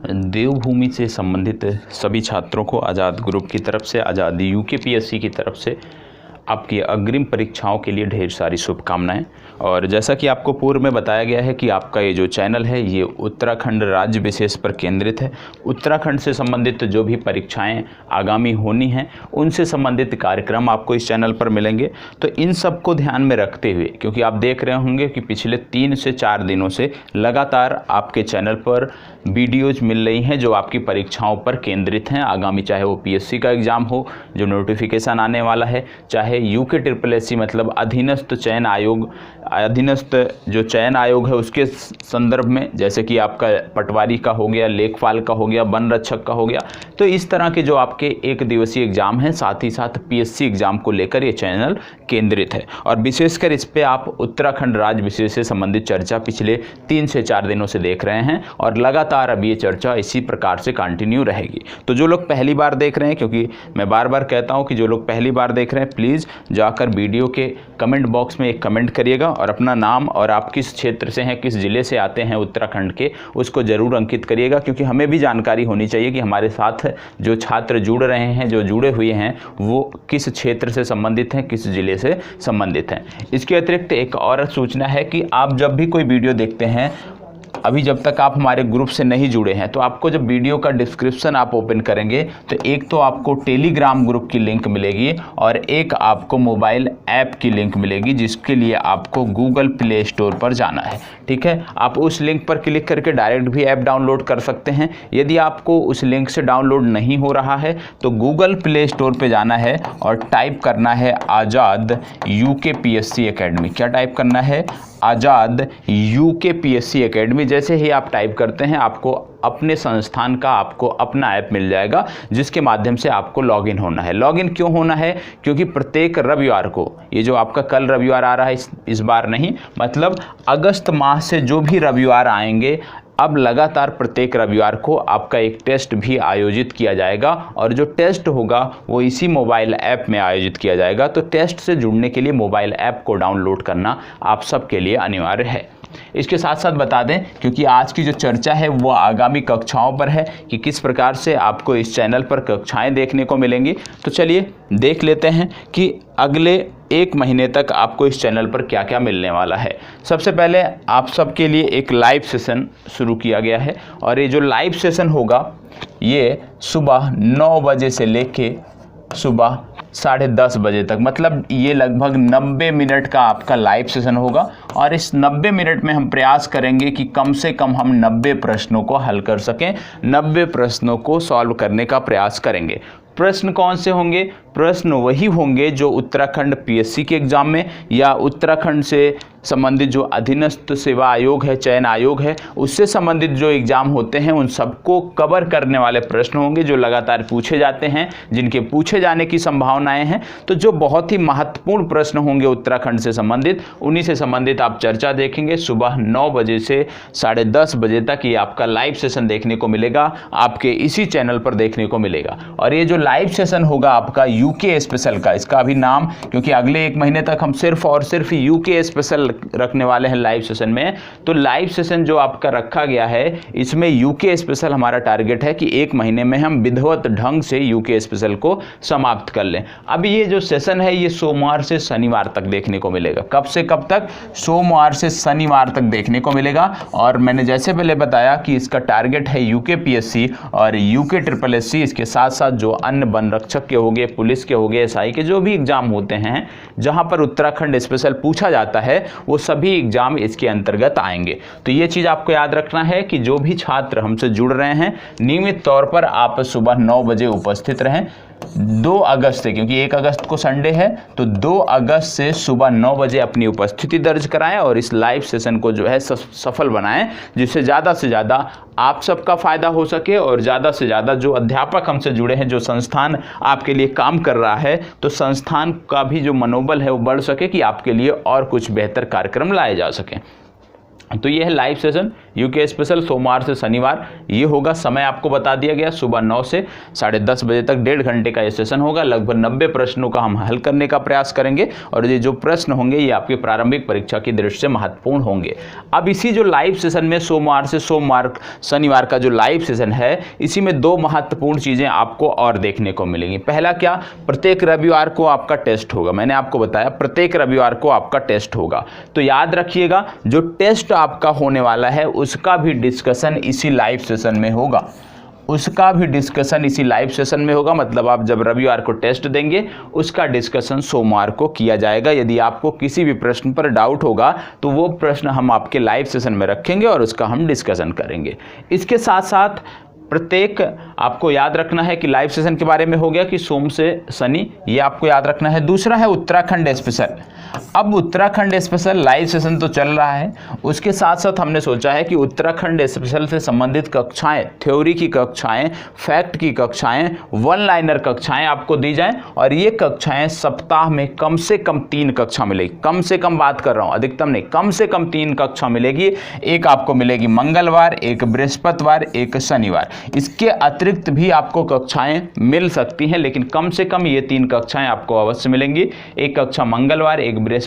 देवभूमि से संबंधित सभी छात्रों को आज़ाद ग्रुप की तरफ से, आज़ाद यूकेपीएससी की तरफ से आपकी अग्रिम परीक्षाओं के लिए ढेर सारी शुभकामनाएं। और जैसा कि आपको पूर्व में बताया गया है कि आपका ये जो चैनल है ये उत्तराखंड राज्य विशेष पर केंद्रित है। उत्तराखंड से संबंधित जो भी परीक्षाएं आगामी होनी हैं उनसे संबंधित कार्यक्रम आपको इस चैनल पर मिलेंगे। तो इन सब को ध्यान में रखते हुए, क्योंकि आप देख रहे होंगे कि पिछले 3 से 4 दिनों से लगातार आपके चैनल पर वीडियोज मिल रही हैं जो आपकी परीक्षाओं पर केंद्रित हैं आगामी, चाहे वो पीएससी का एग्ज़ाम हो जो नोटिफिकेशन आने वाला है, चाहे यूकेट्रिपलएससी मतलब अधीनस्थ चयन आयोग, अधीनस्थ जो चयन आयोग है उसके संदर्भ में, जैसे कि आपका पटवारी का हो गया, लेखपाल का हो गया, वन रक्षक का हो गया। तो इस तरह के जो आपके 1 दिवसीय एग्जाम हैं, साथ ही साथ पीएससी एग्जाम को लेकर ये चैनल केंद्रित है। और विशेषकर इस पे आप उत्तराखंड राज्य विशेष से संबंधित चर्चा पिछले 3 से 4 दिनों से देख रहे हैं और लगातार अब ये चर्चा इसी प्रकार से कंटिन्यू रहेगी। तो जो लोग पहली बार देख रहे हैं, क्योंकि मैं बार बार कहता हूँ कि जो लोग पहली बार देख रहे हैं प्लीज़ जाकर वीडियो के कमेंट बॉक्स में एक कमेंट करिएगा और अपना नाम और आप किस क्षेत्र से हैं, किस ज़िले से आते हैं उत्तराखंड के, उसको ज़रूर अंकित करिएगा, क्योंकि हमें भी जानकारी होनी चाहिए कि हमारे साथ जो छात्र जुड़ रहे हैं, जो जुड़े हुए हैं, वो किस क्षेत्र से संबंधित हैं, किस ज़िले से संबंधित हैं। इसके अतिरिक्त एक और सूचना है कि आप जब भी कोई वीडियो देखते हैं, अभी जब तक आप हमारे ग्रुप से नहीं जुड़े हैं, तो आपको जब वीडियो का डिस्क्रिप्शन आप ओपन करेंगे तो एक तो आपको टेलीग्राम ग्रुप की लिंक मिलेगी और एक आपको मोबाइल ऐप की लिंक मिलेगी, जिसके लिए आपको गूगल प्ले स्टोर पर जाना है। ठीक है, आप उस लिंक पर क्लिक करके डायरेक्ट भी ऐप डाउनलोड कर सकते हैं। यदि आपको उस लिंक से डाउनलोड नहीं हो रहा है तो गूगल प्ले स्टोर पर जाना है और टाइप करना है आज़ाद यूकेपीएससी एकेडमी। क्या टाइप करना है? आज़ाद यूकेपीएससी एकेडमी। जैसे ही आप टाइप करते हैं आपको अपने संस्थान का आपको अपना ऐप मिल जाएगा, जिसके माध्यम से आपको लॉगिन होना है। लॉगिन क्यों होना है? क्योंकि प्रत्येक रविवार को, ये जो आपका कल रविवार आ रहा है इस बार नहीं, मतलब अगस्त माह से जो भी रविवार आएंगे, अब लगातार प्रत्येक रविवार को आपका एक टेस्ट भी आयोजित किया जाएगा और जो टेस्ट होगा वो इसी मोबाइल ऐप में आयोजित किया जाएगा। तो टेस्ट से जुड़ने के लिए मोबाइल ऐप को डाउनलोड करना आप सबके लिए अनिवार्य है। इसके साथ साथ बता दें, क्योंकि आज की जो चर्चा है वो आगामी कक्षाओं पर है कि किस प्रकार से आपको इस चैनल पर कक्षाएं देखने को मिलेंगी। तो चलिए देख लेते हैं कि अगले 1 महीने तक आपको इस चैनल पर क्या क्या मिलने वाला है। सबसे पहले आप सबके लिए एक लाइव सेशन शुरू किया गया है और ये जो लाइव सेशन होगा ये सुबह 9 बजे से लेके सुबह 10:30 बजे तक, मतलब ये लगभग 90 मिनट का आपका लाइव सेशन होगा। और इस 90 मिनट में हम प्रयास करेंगे कि कम से कम हम 90 प्रश्नों को हल कर सकें, 90 प्रश्नों को सॉल्व करने का प्रयास करेंगे। प्रश्न कौन से होंगे? प्रश्न वही होंगे जो उत्तराखंड पीएससी के एग्ज़ाम में या उत्तराखंड से संबंधित जो अधीनस्थ सेवा आयोग है, चयन आयोग है, उससे संबंधित जो एग्ज़ाम होते हैं उन सबको कवर करने वाले प्रश्न होंगे जो लगातार पूछे जाते हैं, जिनके पूछे जाने की संभावनाएं हैं। तो जो बहुत ही महत्वपूर्ण प्रश्न होंगे उत्तराखंड से संबंधित, उन्हीं से संबंधित आप चर्चा देखेंगे। सुबह 9 बजे से 10:30 बजे तक ये आपका लाइव सेशन देखने को मिलेगा, आपके इसी चैनल पर देखने को मिलेगा। और ये जो लाइव सेशन होगा आपका यूके स्पेशल का, इसका अभी नाम, क्योंकि अगले 1 महीने तक हम सिर्फ और सिर्फ यूके स्पेशल रखने वाले हैं लाइव सेशन में। तो लाइव सेशन जो आपका रखा गया है इसमें यूके स्पेशल हमारा टारगेट है कि 1 महीने में हम विधिवत ढंग से यूके स्पेशल को समाप्त कर लें। अब ये जो सेशन है ये सोमवार से शनिवार तक देखने को मिलेगा। कब से कब तक? सोमवार से शनिवार तक देखने को मिलेगा। और मैंने जैसे पहले बताया कि इसका टारगेट है यूकेपीएससी और यूकेट्रिपलएससी, इसके साथ साथ जो अन्य वन रक्षक के हो गए, पुलिस के हो गए, एसआई के जो भी एग्जाम होते हैं जहां पर उत्तराखंड स्पेशल पूछा जाता है, वो सभी एग्जाम इसके अंतर्गत आएंगे। तो ये चीज़ आपको याद रखना है कि जो भी छात्र हमसे जुड़ रहे हैं नियमित तौर पर आप सुबह 9 बजे उपस्थित रहें। 2 अगस्त से, क्योंकि 1 अगस्त को संडे है, तो 2 अगस्त से सुबह 9 बजे अपनी उपस्थिति दर्ज कराएं और इस लाइव सेशन को जो है सफल बनाएं, जिससे ज़्यादा से ज़्यादा आप सबका फ़ायदा हो सके और ज़्यादा से ज़्यादा जो अध्यापक हमसे जुड़े हैं, जो संस्थान आपके लिए काम कर रहा है, तो संस्थान का भी जो मनोबल है वो बढ़ सके कि आपके लिए और कुछ बेहतर कार्यक्रम लाए जा सकें। तो ये है लाइव सेशन। यूके स्पेशल सोमवार से शनिवार ये होगा। समय आपको बता दिया गया, सुबह 9 से 10:30 बजे तक 1.5 घंटे का ये सेशन होगा। लगभग 90 प्रश्नों का हम हल करने का प्रयास करेंगे और ये जो प्रश्न होंगे ये आपकी प्रारंभिक परीक्षा की दृष्टि से महत्वपूर्ण होंगे। अब इसी जो लाइव सेशन में सोमवार से शनिवार का जो लाइव सेशन है, इसी में 2 महत्वपूर्ण चीज़ें आपको और देखने को मिलेंगी। पहला क्या, प्रत्येक रविवार को आपका टेस्ट होगा। मैंने आपको बताया प्रत्येक रविवार को आपका टेस्ट होगा। तो याद रखिएगा जो टेस्ट आपका होने वाला है उसका भी डिस्कशन इसी लाइव सेशन में होगा, उसका भी डिस्कशन इसी लाइव सेशन में होगा। मतलब आप जब रविवार को टेस्ट देंगे उसका डिस्कशन सोमवार को किया जाएगा। यदि आपको किसी भी प्रश्न पर डाउट होगा तो वो प्रश्न हम आपके लाइव सेशन में रखेंगे और उसका हम डिस्कशन करेंगे। इसके साथ साथ प्रत्येक आपको याद रखना है कि लाइव सेशन के बारे में हो गया कि सोम से शनि, ये आपको याद रखना है। दूसरा है उत्तराखंड स्पेशल। अब उत्तराखंड स्पेशल लाइव सेशन तो चल रहा है, उसके साथ साथ हमने सोचा है कि उत्तराखंड स्पेशल से संबंधित कक्षाएं, थ्योरी की कक्षाएं, फैक्ट की कक्षाएं, 1 लाइनर कक्षाएं आपको दी जाएं और ये कक्षाएं सप्ताह में कम से कम 3 कक्षा मिलेगी। कम से कम बात कर रहा हूं, अधिकतम नहीं, कम से कम 3 कक्षा मिलेगी। एक आपको मिलेगी मंगलवार, एक बृहस्पतिवार, एक शनिवार। इसके अतिरिक्त भी आपको कक्षाएं मिल सकती हैं, लेकिन कम से कम ये 3 कक्षाएं आपको अवश्य मिलेंगी। एक कक्षा मंगलवार, एक बृहस्पति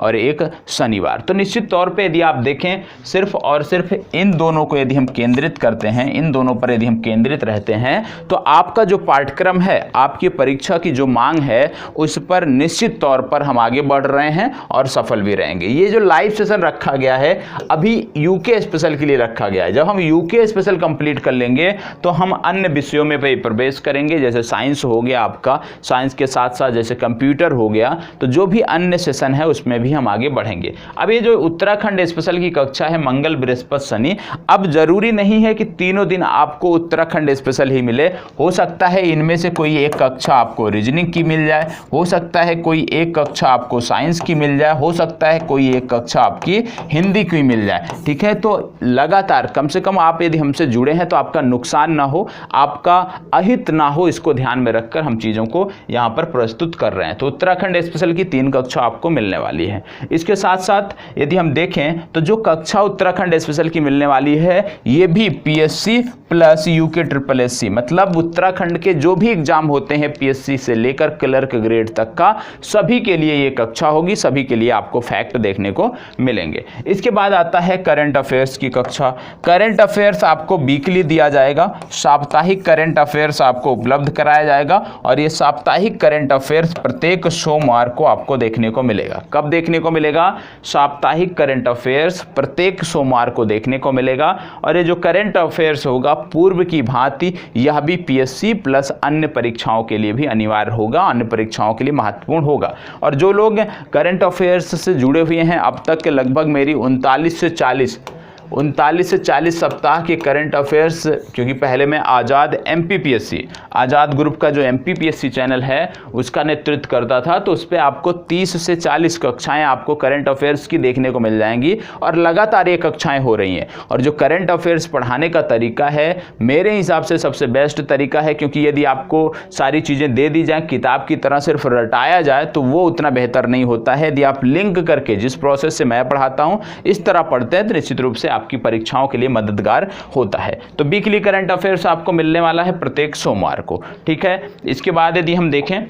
और एक शनिवार। तो निश्चित तौर पे यदि आप देखें सिर्फ और सिर्फ इन दोनों को यदि हम केंद्रित करते हैं, इन दोनों पर यदि हम केंद्रित रहते हैं, तो आपका जो पाठ्यक्रम है, आपकी परीक्षा की जो मांग है, उस पर निश्चित तौर पर हम आगे बढ़ रहे हैं और सफल भी रहेंगे। ये जो लाइव सेशन रखा गया है अभी यूके स्पेशल के लिए रखा गया है। जब हम यूके स्पेशल कंप्लीट कर लेंगे तो हम अन्य विषयों में भी प्रवेश करेंगे। जैसे साइंस हो गया आपका, साइंस के साथ साथ जैसे कंप्यूटर हो गया, तो जो भी अन्य सेशन है उसमें भी हम आगे बढ़ेंगे। अब ये जो उत्तराखंड स्पेशल की कक्षा है मंगल, बृहस्पति, शनि, अब जरूरी नहीं है कि तीनों दिन आपको उत्तराखंड स्पेशल ही मिले। हो सकता है इनमें से कोई एक कक्षा आपको रीजनिंग की मिल जाए, हो सकता है कोई एक कक्षा आपको साइंस की मिल जाए, हो सकता है कोई एक कक्षा आपकी हिंदी की मिल जाए। ठीक है, तो लगातार कम से कम आप यदि हमसे जुड़े हैं तो आपका नुकसान ना हो, आपका अहित ना हो, इसको ध्यान में रखकर हम चीज़ों को यहाँ पर प्रस्तुत कर रहे हैं। तो उत्तराखंड स्पेशल की 3 कक्षा आपको मिलने वाली है। इसके साथ साथ यदि हम देखें तो जो कक्षा उत्तराखंड स्पेशल की मिलने वाली है ये भी PSC plus UK triple SC, मतलब उत्तराखंड के जो भी एग्जाम होते हैं पीएससी से लेकर क्लर्क ग्रेड तक का, सभी के लिए ये कक्षा होगी, सभी के लिए आपको फैक्ट देखने को मिलेंगे। इसके बाद आता है करंट अफेयर्स की कक्षा। करंट अफेयर्स आपको वीकली दिया जाएगा, साप्ताहिक करंट अफेयर्स आपको उपलब्ध कराया जाएगा और ये साप्ताहिक करंट अफेयर्स प्रत्येक सोमवार को आपको देखने को मिलेगा। कब देखने को मिलेगा? साप्ताहिक करंट अफेयर्स प्रत्येक सोमवार को देखने को मिलेगा। और ये जो करंट अफेयर्स होगा पूर्व की भांति यह भी पीएससी प्लस अन्य परीक्षाओं के लिए भी अनिवार्य होगा, अन्य परीक्षाओं के लिए महत्वपूर्ण होगा। और जो लोग करंट अफेयर्स से जुड़े हुए हैं अब तक के लगभग मेरी 39 से 40 सप्ताह के करंट अफेयर्स, क्योंकि पहले मैं आज़ाद एमपीपीएससी, आज़ाद ग्रुप का जो एमपीपीएससी चैनल है उसका नेतृत्व करता था, तो उस पर आपको 30 से 40 कक्षाएं आपको करंट अफेयर्स की देखने को मिल जाएंगी और लगातार ये कक्षाएं हो रही हैं। और जो करंट अफेयर्स पढ़ाने का तरीका है मेरे हिसाब से सबसे बेस्ट तरीका है, क्योंकि यदि आपको सारी चीज़ें दे दी जाए किताब की तरह सिर्फ रटाया जाए तो वो उतना बेहतर नहीं होता है। यदि आप लिंक करके, जिस प्रोसेस से मैं पढ़ाता हूँ इस तरह पढ़ते हैं तो निश्चित रूप से आपकी परीक्षाओं के लिए मददगार होता है। तो वीकली करंट अफेयर्स आपको मिलने वाला है प्रत्येक सोमवार को। ठीक है, इसके बाद यदि हम देखें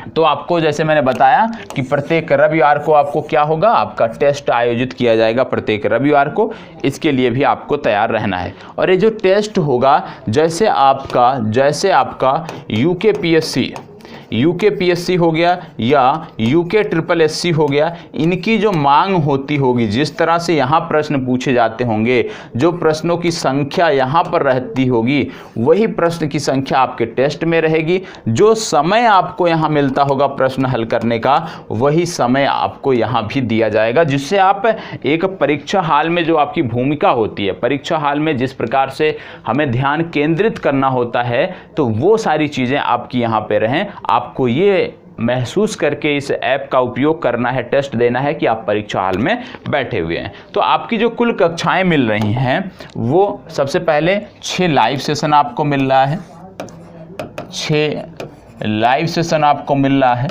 तो आपको जैसे मैंने बताया कि प्रत्येक रविवार को आपको क्या होगा, आपका टेस्ट आयोजित किया जाएगा प्रत्येक रविवार को। इसके लिए भी आपको तैयार रहना है। और ये जो टेस्ट होगा, जैसे आपका यूके पीएससी हो गया या यूके ट्रिपल एससी हो गया, इनकी जो मांग होती होगी, जिस तरह से यहाँ प्रश्न पूछे जाते होंगे, जो प्रश्नों की संख्या यहाँ पर रहती होगी वही प्रश्न की संख्या आपके टेस्ट में रहेगी। जो समय आपको यहाँ मिलता होगा प्रश्न हल करने का, वही समय आपको यहाँ भी दिया जाएगा, जिससे आप एक परीक्षा हाल में जो आपकी भूमिका होती है, परीक्षा हाल में जिस प्रकार से हमें ध्यान केंद्रित करना होता है, तो वो सारी चीज़ें आपकी यहाँ पे रहें। आपको ये महसूस करके इस ऐप का उपयोग करना है, टेस्ट देना है कि आप परीक्षा हाल में बैठे हुए हैं। तो आपकी जो कुल कक्षाएं मिल रही हैं वो सबसे पहले 6 लाइव सेशन आपको मिल रहा है, 6 लाइव सेशन आपको मिल रहा है।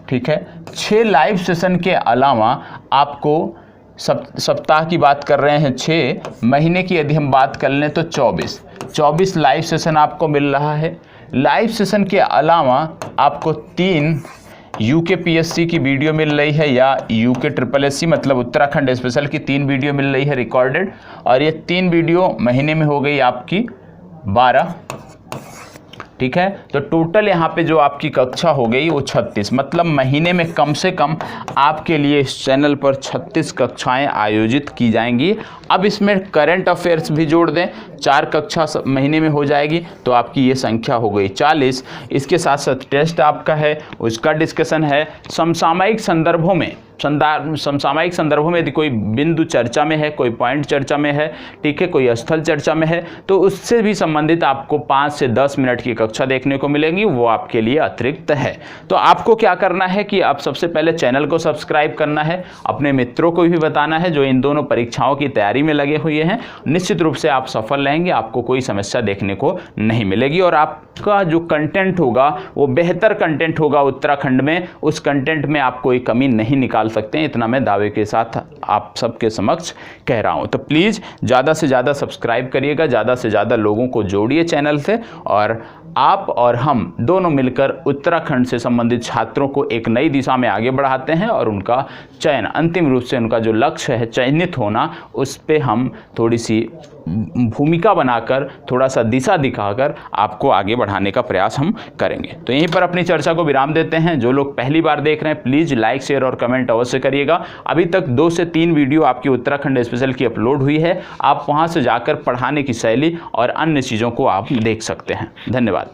ठीक है, 6 लाइव सेशन के अलावा आपको सप्ताह की बात कर रहे हैं 6, महीने की यदि हम बात कर लें तो 24 लाइव सेशन आपको मिल रहा है। लाइव सेशन के अलावा आपको 3 UKPSC की वीडियो मिल रही है, या UKSSC मतलब उत्तराखंड स्पेशल की 3 वीडियो मिल रही है रिकॉर्डेड, और ये 3 वीडियो महीने में हो गई आपकी 12। ठीक है, तो टोटल यहाँ पे जो आपकी कक्षा हो गई वो 36, मतलब महीने में कम से कम आपके लिए इस चैनल पर 36 कक्षाएं आयोजित की जाएंगी। अब इसमें करंट अफेयर्स भी जोड़ दें, 4 कक्षा महीने में हो जाएगी, तो आपकी ये संख्या हो गई 40। इसके साथ साथ टेस्ट आपका है, उसका डिस्कशन है। समसामयिक संदर्भों में यदि कोई बिंदु चर्चा में है, कोई पॉइंट चर्चा में है, ठीक है, कोई स्थल चर्चा में है, तो उससे भी संबंधित आपको 5 से 10 मिनट की कक्षा देखने को मिलेगी, वो आपके लिए अतिरिक्त है। तो आपको क्या करना है कि आप सबसे पहले चैनल को सब्सक्राइब करना है, अपने मित्रों को भी बताना है जो इन दोनों परीक्षाओं की तैयारी में लगे हुए हैं। निश्चित रूप से आप सफल रहेंगे, आपको कोई समस्या देखने को नहीं मिलेगी, और आपका जो कंटेंट होगा वो बेहतर कंटेंट होगा उत्तराखंड में। उस कंटेंट में आप कोई कमी नहीं निकाल सकते हैं, इतना मैं दावे के साथ आप सबके समक्ष कह रहा हूं। तो प्लीज़ ज़्यादा से ज़्यादा सब्सक्राइब करिएगा, ज़्यादा से ज़्यादा लोगों को जोड़िए चैनल से, और आप और हम दोनों मिलकर उत्तराखंड से संबंधित छात्रों को एक नई दिशा में आगे बढ़ाते हैं, और उनका चयन अंतिम रूप से उनका जो लक्ष्य है चयनित होना, उस पर हम थोड़ी सी भूमिका बनाकर, थोड़ा सा दिशा दिखाकर आपको आगे बढ़ाने का प्रयास हम करेंगे। तो यहीं पर अपनी चर्चा को विराम देते हैं। जो लोग पहली बार देख रहे हैं प्लीज़ लाइक, शेयर और कमेंट अवश्य करिएगा। अभी तक 2 से 3 वीडियो आपकी उत्तराखंड स्पेशल की अपलोड हुई है, आप वहां से जाकर पढ़ाने की शैली और अन्य चीज़ों को आप देख सकते हैं। धन्यवाद।